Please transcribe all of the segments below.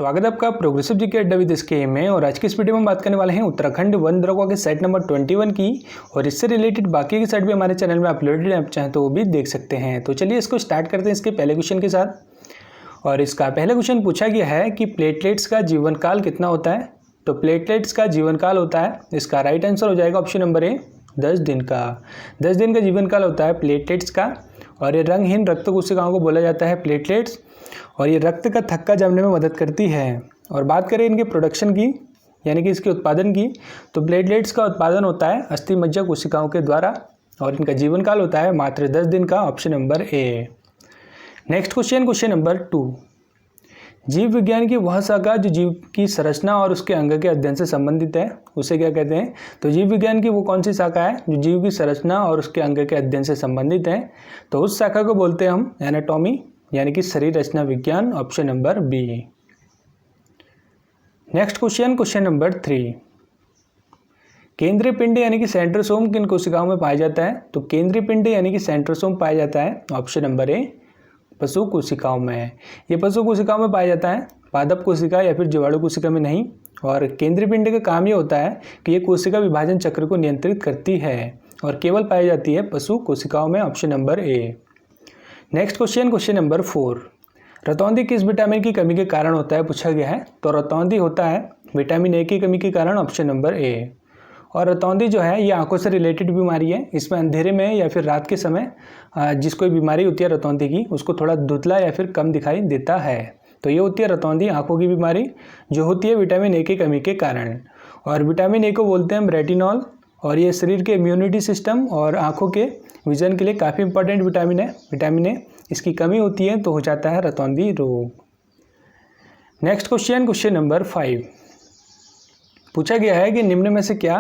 स्वागत है आपका प्रोग्रेसिव जीके अड्डा विद इसके में। और आज की इस वीडियो में हम बात करने वाले हैं उत्तराखंड वन दरोगा के सेट नंबर 21 की। और इससे रिलेटेड बाकी के सेट भी हमारे चैनल में अपलोडेड हैं, आप चाहें तो वो भी देख सकते हैं। तो चलिए इसको स्टार्ट करते हैं इसके पहले क्वेश्चन के साथ। और इसका पहला क्वेश्चन पूछा गया है कि प्लेटलेट्स का जीवन काल कितना होता है। तो प्लेटलेट्स का जीवन काल होता है, इसका राइट आंसर हो जाएगा ऑप्शन नंबर ए 10 दिन का। 10 दिन का जीवन काल होता है प्लेटलेट्स का। और ये रंगहीन रक्त कोशिकाओं को बोला जाता है प्लेटलेट्स, और ये रक्त का थक्का जमने में मदद करती है। और बात करें इनके प्रोडक्शन की, यानी कि इसके उत्पादन की, तो प्लेटलेट्स का उत्पादन होता है अस्थि मज्जा कोशिकाओं के द्वारा, और इनका जीवन काल होता है मात्र 10 दिन का, option number A. Next question number 2। जीव विज्ञान की वह शाखा जो जीव की संरचना और उसके अंग के अध्ययन से संबंधित है, उसे क्या कहते हैं। तो जीव विज्ञान की वो कौन सी शाखा है जो जीव की संरचना और उसके अंग के अध्ययन से संबंधित है। तो उस शाखा को बोलते हैं हम एनाटॉमी, यानी कि शरीर रचना विज्ञान, option number B. Next question number 3। केंद्रीय पिंड यानी कि सेंट्रोसोम किन कोशिकाओं में पाया जाता है। तो केंद्रीय पिंड यानी कि सेंट्रोसोम पाया जाता है, ऑप्शन नंबर ए पशु कोशिकाओं में। ये पशु कोशिकाओं में पाया जाता है, पादप कोशिका या फिर जीवाणु कोशिका में नहीं। और केंद्रीय पिंड का काम ये होता है कि ये कोशिका विभाजन चक्र को नियंत्रित करती है, और केवल पाई जाती है पशु कोशिकाओं में, option number A. Next question number 4। रतौंधी किस विटामिन की कमी के कारण होता है, पूछा गया है। तो रतौंधी होता है विटामिन ए की कमी के कारण, ऑप्शन नंबर ए। और रतौंधी जो है ये आंखों से रिलेटेड बीमारी है। इसमें अंधेरे में या फिर रात के समय जिसको बीमारी होती है रतौंधी की, उसको थोड़ा धुंधला या फिर कम दिखाई देता है। तो ये होती है रतौंधी, आंखों की बीमारी जो होती है विटामिन ए की कमी के कारण। और विटामिन ए को बोलते हैं हम रेटिनॉल, और ये शरीर के इम्यूनिटी सिस्टम और आंखों के विजन के लिए काफ़ी इंपॉर्टेंट विटामिन है। विटामिन ए इसकी कमी होती है तो हो जाता है रतौंधी रोग। Next question number 5। पूछा गया है कि निम्न में से क्या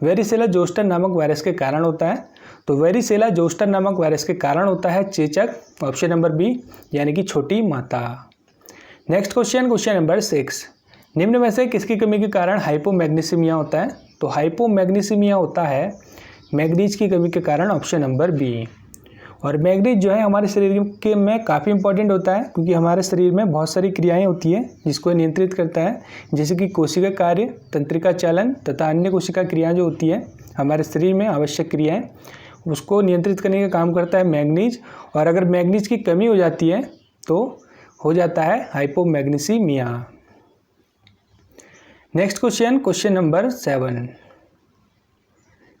वेरिसेला जोस्टर नामक वायरस के कारण होता है। तो वेरिसेला जोस्टर नामक वायरस के कारण होता है चेचक, ऑप्शन नंबर बी, यानी कि छोटी माता। Next question number 6। निम्न में से किसकी कमी के कारण हाइपोमैग्नीसीमिया होता है। तो हाइपोमैग्नीसीमिया होता है मैग्नीज की कमी के कारण, ऑप्शन नंबर बी। और मैग्नीज जो है हमारे शरीर के में काफ़ी इंपॉर्टेंट होता है, क्योंकि हमारे शरीर में बहुत सारी क्रियाएं होती हैं जिसको नियंत्रित करता है, जैसे कि कोशिका कार्य, तंत्रिका चालन तथा अन्य कोशिका क्रियाएं जो होती है हमारे शरीर में आवश्यक क्रियाएं, उसको नियंत्रित करने का काम करता है मैग्नीज। और अगर मैग्नीज की कमी हो जाती है तो हो जाता है हाइपोमैग्नीसीमिया। Next question number 7।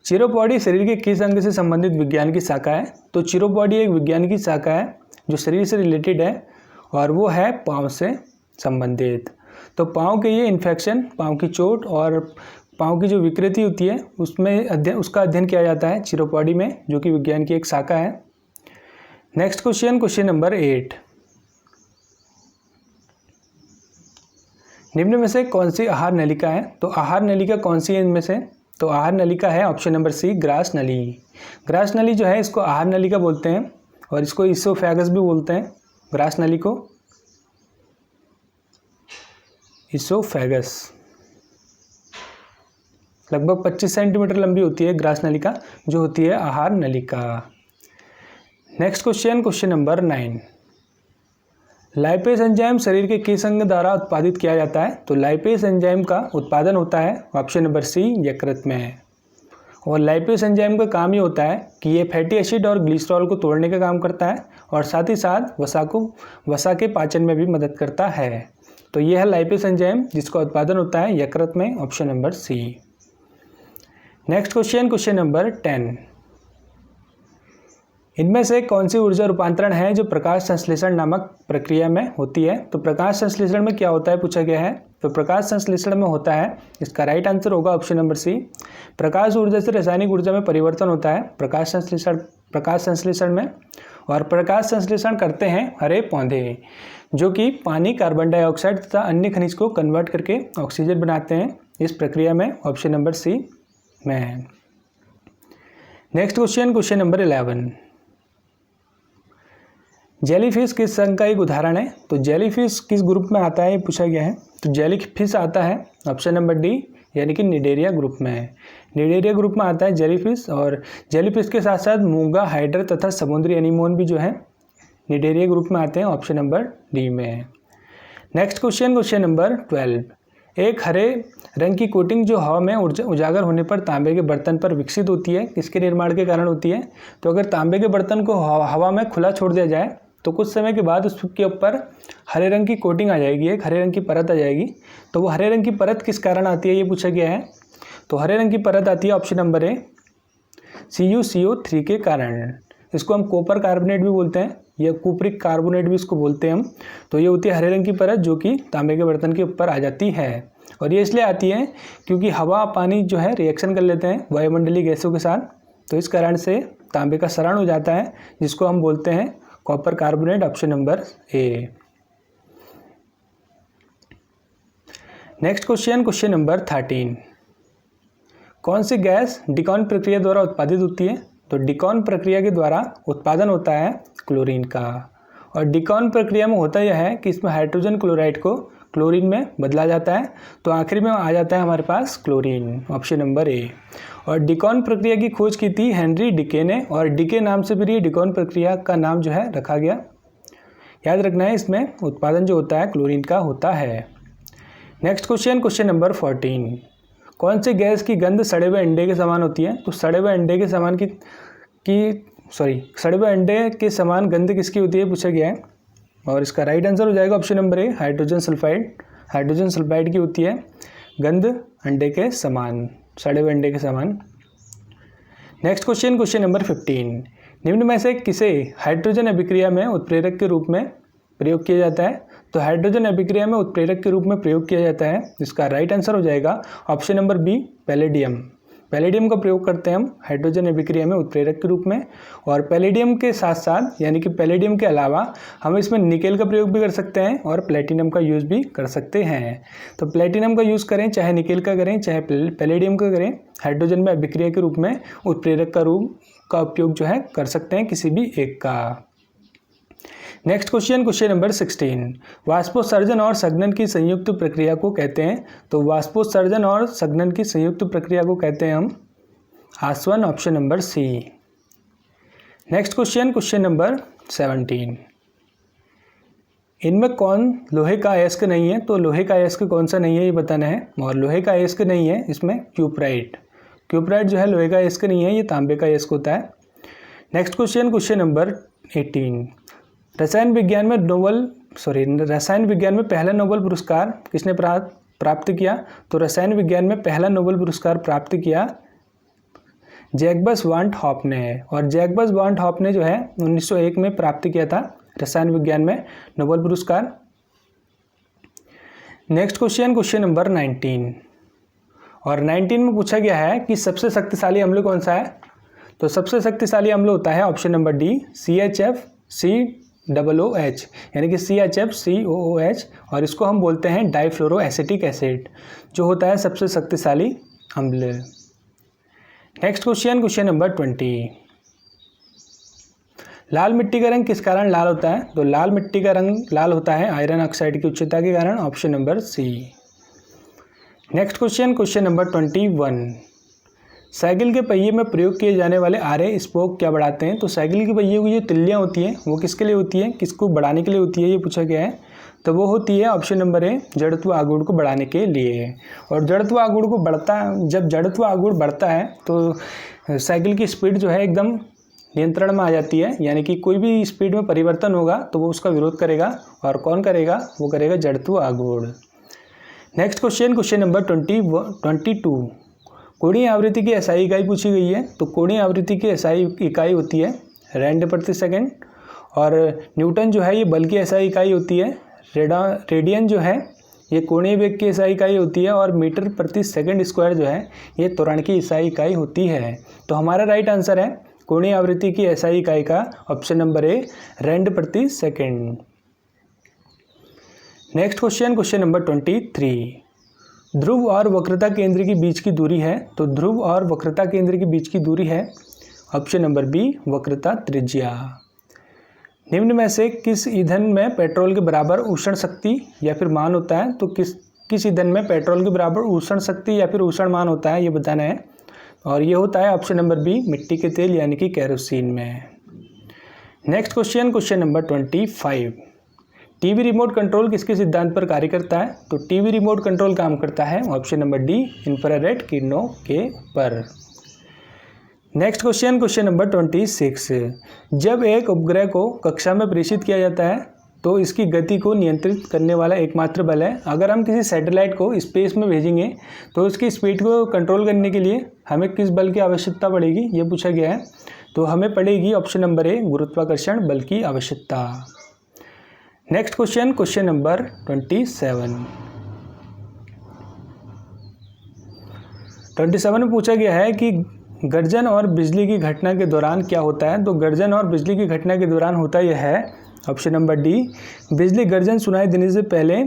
चिरोपॉडी शरीर के किस अंग से संबंधित विज्ञान की शाखा है। तो चिरोपॉडी एक विज्ञान की शाखा है जो शरीर से रिलेटेड है, और वो है पाँव से संबंधित। तो पाँव के ये इन्फेक्शन, पाँव की चोट और पाँव की जो विकृति होती है उसका अध्ययन किया जाता है चिरोपॉडी में, जो कि विज्ञान की एक शाखा है। Next question number 8। निम्न में से कौन सी आहार नलिका है। तो आहार नलिका कौन सी है इनमें से। तो आहार नलिका है ऑप्शन नंबर सी, ग्रास नली। ग्रास नली जो है इसको आहार नलिका बोलते हैं, और इसको इसोफेगस भी बोलते हैं। ग्रास नली को इसोफेगस। लगभग 25 सेंटीमीटर लंबी होती है ग्रास नलिका, जो होती है आहार नलिका। Next question number 9। Lipase enzyme शरीर के किस अंग द्वारा उत्पादित किया जाता है। तो लाइपेज एंजाइम का उत्पादन होता है ऑप्शन नंबर सी, यकृत में। और लाइपेज एंजाइम का काम ये होता है कि ये फैटी एसिड और ग्लिसरॉल को तोड़ने का काम करता है, और साथ ही साथ वसा के पाचन में भी मदद करता है। तो ये है लाइपेज एंजाइम जिसका उत्पादन होता है यकृत में, option number C. Next question number 10। इनमें से कौन सी ऊर्जा रूपांतरण है जो प्रकाश संश्लेषण नामक प्रक्रिया में होती है। तो प्रकाश संश्लेषण में क्या होता है, पूछा गया है। तो प्रकाश संश्लेषण में होता है, इसका राइट आंसर होगा ऑप्शन नंबर सी, प्रकाश ऊर्जा से रासायनिक ऊर्जा में परिवर्तन होता है प्रकाश संश्लेषण में। और प्रकाश संश्लेषण करते हैं हरे पौधे, जो कि पानी, कार्बन डाइऑक्साइड तथा अन्य खनिज को कन्वर्ट करके ऑक्सीजन बनाते हैं इस प्रक्रिया में, ऑप्शन नंबर सी में। Next question number 11। जेलीफिश किस संघ का एक उदाहरण है। तो जेलीफिश किस ग्रुप में आता है, ये पूछा गया है। तो जेलीफिश आता है ऑप्शन नंबर डी, यानी कि निडेरिया ग्रुप में। निडेरिया ग्रुप में आता है जेलीफिश। और जेलीफिश के साथ साथ मूंगा, हाइड्रा तथा समुद्री एनीमोन भी जो है निडेरिया ग्रुप में आते हैं, ऑप्शन नंबर डी में। Next question number 12। एक हरे रंग की कोटिंग जो हवा में उजागर होने पर तांबे के बर्तन पर विकसित होती है, किसके निर्माण के कारण होती है? तो अगर तांबे के बर्तन को हवा में खुला छोड़ दिया जाए तो कुछ समय के बाद उसके ऊपर हरे रंग की कोटिंग आ जाएगी, एक हरे रंग की परत आ जाएगी। तो वो हरे रंग की परत किस कारण आती है, ये पूछा गया है। तो हरे रंग की परत आती है ऑप्शन नंबर ए CuCO3 के कारण। इसको हम कॉपर कार्बोनेट भी बोलते हैं या कुप्रिक कार्बोनेट भी इसको बोलते हैं हम। तो ये होती है हरे रंग की परत जो कि तांबे के बर्तन के ऊपर आ जाती है। और ये इसलिए आती है क्योंकि हवा पानी जो है रिएक्शन कर लेते हैं वायुमंडलीय गैसों के साथ, तो इस कारण से तांबे का क्षरण हो जाता है, जिसको हम बोलते हैं copper carbonate, option number A. Next question number 13। कौन सी गैस डिकॉन प्रक्रिया द्वारा उत्पादित होती है? तो डिकॉन प्रक्रिया के द्वारा उत्पादन होता है क्लोरीन का। और डिकॉन प्रक्रिया में होता यह है कि इसमें हाइड्रोजन क्लोराइड को क्लोरीन में बदला जाता है, तो आखिरी में आ जाता है हमारे पास क्लोरीन, ऑप्शन नंबर ए। और डिकॉन प्रक्रिया की खोज की थी हेनरी डिके ने, और डिके नाम से फिर ये डिकॉन प्रक्रिया का नाम जो है रखा गया। याद रखना है, इसमें उत्पादन जो होता है क्लोरीन का होता है। Next question number 14। कौन से गैस की गंध सड़े हुए अंडे के समान होती है? तो सड़े हुए अंडे के समान सड़े हुए अंडे के समान गंध किसकी होती है पूछा गया है। और इसका राइट आंसर हो जाएगा option number A, hydrogen sulphide. Hydrogen sulphide की होती है गंध अंडे के समान, सड़े हुए अंडे के समान। Next question number 15। निम्न में से किसे हाइड्रोजन अभिक्रिया में उत्प्रेरक के रूप में प्रयोग किया जाता है? तो हाइड्रोजन अभिक्रिया में उत्प्रेरक के रूप में प्रयोग किया जाता है, इसका राइट आंसर हो जाएगा option number B, palladium. Palladium का प्रयोग करते हैं हम हाइड्रोजन अभिक्रिया में उत्प्रेरक के रूप में। और पैलेडियम के साथ साथ यानी कि पैलेडियम के अलावा हम इसमें निकेल का प्रयोग भी कर सकते हैं और प्लेटिनम का यूज़ भी कर सकते हैं। तो प्लेटिनम का यूज़ करें, चाहे निकेल का करें, चाहे पैलेडियम का करें, हाइड्रोजन में अभिक्रिया के रूप में उत्प्रेरक का उपयोग जो है कर सकते हैं किसी भी एक का। Next question number 16। वाष्पोत्सर्जन और संघनन की संयुक्त प्रक्रिया को कहते हैं? तो वाष्पोत्सर्जन और संघनन की संयुक्त प्रक्रिया को कहते हैं हम आसवन, option number C. Next question number 17। इनमें कौन लोहे का अयस्क नहीं है? तो लोहे का अयस्क कौन सा नहीं है ये बताना है। और लोहे का अयस्क नहीं है इसमें क्यूप्राइट। क्यूप्राइट जो है लोहे का अयस्क नहीं है, ये तांबे का अयस्क होता है। Next question number 18। रसायन विज्ञान में पहला नोबेल पुरस्कार किसने प्राप्त किया? तो रसायन विज्ञान में पहला नोबेल पुरस्कार प्राप्त किया जैकबस वांट हॉप ने। और जैकबस वांट हॉप ने जो है 1901 में प्राप्त किया था रसायन विज्ञान में नोबेल पुरस्कार। Next question number 19। और 19 में पूछा गया है कि सबसे शक्तिशाली अम्ल कौन सा है? तो सबसे शक्तिशाली अम्ल होता है ऑप्शन नंबर डी, CHFCOOH, यानी कि CHFCOOH। और इसको हम बोलते हैं डाइफ्लोरो एसिटिक एसिड, जो होता है सबसे शक्तिशाली अम्ल। Next question number 20। लाल मिट्टी का रंग किस कारण लाल होता है? तो लाल मिट्टी का रंग लाल होता है आयरन ऑक्साइड की उच्चता के कारण, option number C. Next question number 21। Cycle के पहिए में प्रयोग किए जाने वाले आरे स्पोक क्या बढ़ाते हैं? तो साइकिल के पहिए की जो तिल्लियाँ होती हैं वो किसके लिए होती हैं, किसको बढ़ाने के लिए होती है, ये पूछा गया है। तो वो होती है ऑप्शन नंबर ए, जड़त्व आघूर्ण को बढ़ाने के लिए। और जड़त्व आघूर्ण को जब जड़त्व आघूर्ण बढ़ता है तो साइकिल की स्पीड जो है एकदम नियंत्रण में आ जाती है, यानी कि कोई भी स्पीड में परिवर्तन होगा तो वो उसका विरोध करेगा। और कौन करेगा? वो करेगा जड़त्व आघूर्ण। Next question number 22। कोणीय आवृत्ति की एसआई इकाई पूछी गई है। तो कोणीय आवृत्ति की एसआई इकाई होती है रैंड प्रति सेकंड। और न्यूटन जो है ये बल की एसआई इकाई होती है। रेडियन जो है ये कोणीय वेग की एसआई इकाई होती है। और मीटर प्रति सेकंड स्क्वायर जो है ये त्वरण की एसआई इकाई होती है। तो हमारा राइट आंसर है कोणीय आवृत्ति की एसआई इकाई का ऑप्शन नंबर ए, रैंड प्रति सेकंड। Next question number 23। ध्रुव और वक्रता केंद्र के बीच की दूरी है। तो ध्रुव और वक्रता केंद्र के बीच की दूरी है ऑप्शन नंबर बी, वक्रता त्रिज्या। निम्न में से किस ईंधन में पेट्रोल के बराबर ऊष्ण शक्ति या फिर मान होता है? तो किस ईंधन में पेट्रोल के बराबर ऊष्ण शक्ति या फिर ऊष्ण मान होता है ये बताना है। और ये होता है ऑप्शन नंबर बी, मिट्टी के तेल यानी कि केरोसिन में। Next question number 25। TV remote control किसके सिद्धांत पर कार्य करता है? तो टीवी रिमोट कंट्रोल काम करता है ऑप्शन नंबर डी, इंफ्रारेड किरणों के ऊपर। Next question number 26। जब एक उपग्रह को कक्षा में प्रेषित किया जाता है तो इसकी गति को नियंत्रित करने वाला एकमात्र बल है। अगर हम किसी सैटेलाइट को स्पेस में भेजेंगे तो उसकी स्पीड को कंट्रोल करने के लिए हमें किस बल की आवश्यकता पड़ेगी, ये पूछा गया है। तो हमें पड़ेगी ऑप्शन नंबर ए, गुरुत्वाकर्षण बल की आवश्यकता। नेक्स्ट क्वेश्चन नंबर 27 में पूछा गया है कि गर्जन और बिजली की घटना के दौरान क्या होता है? तो गर्जन और बिजली की घटना के दौरान होता यह है ऑप्शन नंबर डी, बिजली गर्जन सुनाई देने से पहले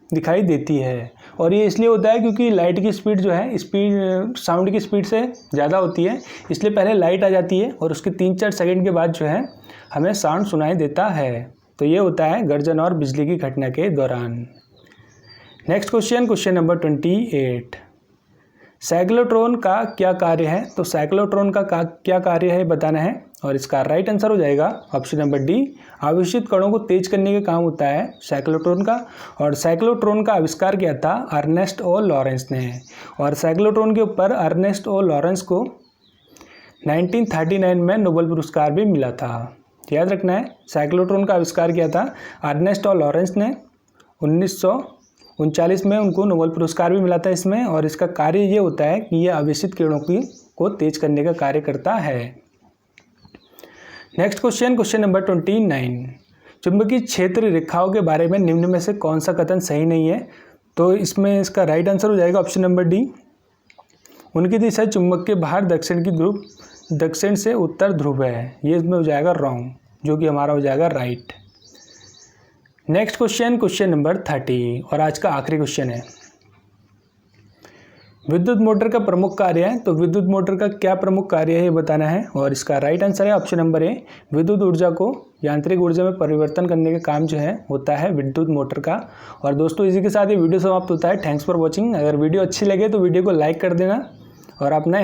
दिखाई देती है। और ये इसलिए होता है क्योंकि लाइट की स्पीड जो है साउंड की स्पीड से ज़्यादा होती है, इसलिए पहले लाइट आ जाती है और उसके 3-4 सेकंड के बाद जो है हमें साउंड सुनाई देता है। तो ये होता है गर्जन और बिजली की घटना के दौरान। Next question number 28। साइक्लोट्रॉन का क्या कार्य है? तो साइक्लोट्रॉन का क्या कार्य है बताना है और इसका राइट आंसर हो जाएगा ऑप्शन नंबर डी, आवेशित कणों को तेज करने का काम होता है साइक्लोट्रॉन का। और साइक्लोट्रॉन का आविष्कार किया था अर्नेस्ट ओ लॉरेंस ने। और साइक्लोट्रॉन के ऊपर अर्नेस्ट ओ लॉरेंस को 1939 में नोबेल पुरस्कार भी मिला था। याद रखना है, साइक्लोट्रॉन का आविष्कार किया था अर्नेस्ट ओ लॉरेंस ने। 1939 में उनको नोबेल पुरस्कार भी मिला था इसमें। और इसका कार्य ये होता है कि ये आवेशित किरणों को तेज करने का कार्य करता है। Next question number 29। चुंबकीय क्षेत्र रेखाओं के बारे में निम्न में से कौन सा कथन सही नहीं है? तो इसमें इसका राइट आंसर हो जाएगा ऑप्शन नंबर डी, उनकी दिशा चुंबक के बाहर दक्षिण से उत्तर ध्रुव है। ये इसमें हो जाएगा रॉन्ग, जो कि हमारा हो जाएगा राइट। नेक्स्ट क्वेश्चन नंबर 30 और आज का आखिरी क्वेश्चन है, विद्युत मोटर का प्रमुख कार्य है। तो विद्युत मोटर का क्या प्रमुख कार्य है ये बताना है और इसका राइट आंसर है ऑप्शन नंबर ए, विद्युत ऊर्जा को यांत्रिक ऊर्जा में परिवर्तन करने का काम जो है होता है विद्युत मोटर का। और दोस्तों इसी के साथ ये वीडियो समाप्त होता है। Thanks for watching. अगर वीडियो अच्छी लगे तो वीडियो को लाइक कर देना और अपना